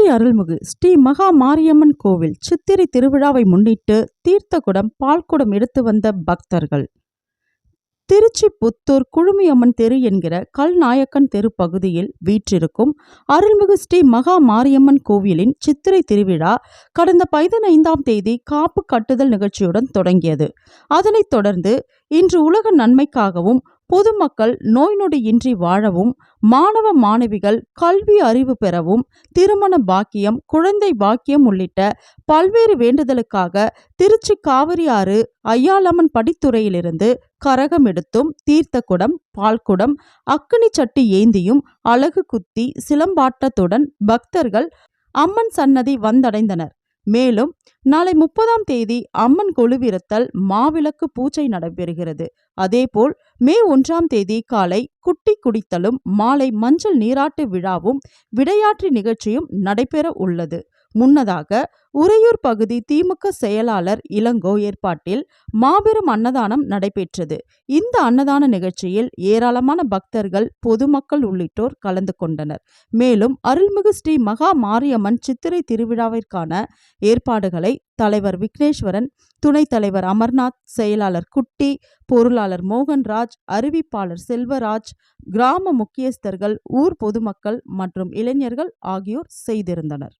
திருச்சி அருள்மிகு ஸ்ரீ மகா மாரியம்மன் கோவில் சித்திரை திருவிழாவை முன்னிட்டு தீர்த்தகுடம் பால்குடம் எடுத்து வந்த பக்தர்கள். திருச்சி புத்தூர் குழுமியம்மன் தெரு என்கிற கல்நாயக்கன் தெரு பகுதியில் வீற்றிருக்கும் அருள்மிகு ஸ்ரீ மகா மாரியம்மன் கோவிலின் சித்திரை திருவிழா கடந்த 15ஆம் தேதி காப்பு கட்டுதல் நிகழ்ச்சியுடன் தொடங்கியது. அதனைத் தொடர்ந்து இன்று உலக நன்மைக்காகவும் பொதுமக்கள் நோய் நொடியின்றி வாழவும், மாணவ மாணவிகள் கல்வி அறிவு பெறவும், திருமண பாக்கியம், குழந்தை பாக்கியம் உள்ளிட்ட பல்வேறு வேண்டுதலுக்காக திருச்சி காவிரி ஆறு ஐயாளம்மன் படித்துறையிலிருந்து கரகம் எடுத்தும், தீர்த்தக்குடம், பால்குடம், அக்கினி சட்டி ஏந்தியும், அலகு குத்தி, சிலம்பாட்டத்துடன் பக்தர்கள் அம்மன் சன்னதி வந்தடைந்தனர். மேலும் நாளை 30ஆம் தேதி அம்மன் கொலுவிருத்தல், மாவிளக்கு பூஜை நடைபெறுகிறது. அதேபோல் மே 1ஆம் தேதி காலை குட்டி குடித்தலும், மாலை மஞ்சள் நீராட்டு விழாவும், விடையாற்றி நிகழ்ச்சியும் நடைபெற உள்ளது. முன்னதாக உறையூர் பகுதி திமுக செயலாளர் இளங்கோ ஏற்பாட்டில் மாபெரும் அன்னதானம் நடைபெற்றது. இந்த அன்னதான நிகழ்ச்சியில் ஏராளமான பக்தர்கள், பொதுமக்கள் உள்ளிட்டோர் கலந்து கொண்டனர். மேலும் அருள்மிகு ஸ்ரீ மகா மாரியம்மன் சித்திரை திருவிழாவிற்கான ஏற்பாடுகளை தலைவர் விக்னேஸ்வரன், துணைத் தலைவர் அமர்நாத், செயலாளர் குட்டி, பொருளாளர் மோகன்ராஜ், அறிவிப்பாளர் செல்வராஜ், கிராம முக்கியஸ்தர்கள், ஊர் பொதுமக்கள் மற்றும் இளைஞர்கள் ஆகியோர் செய்திருந்தனர்.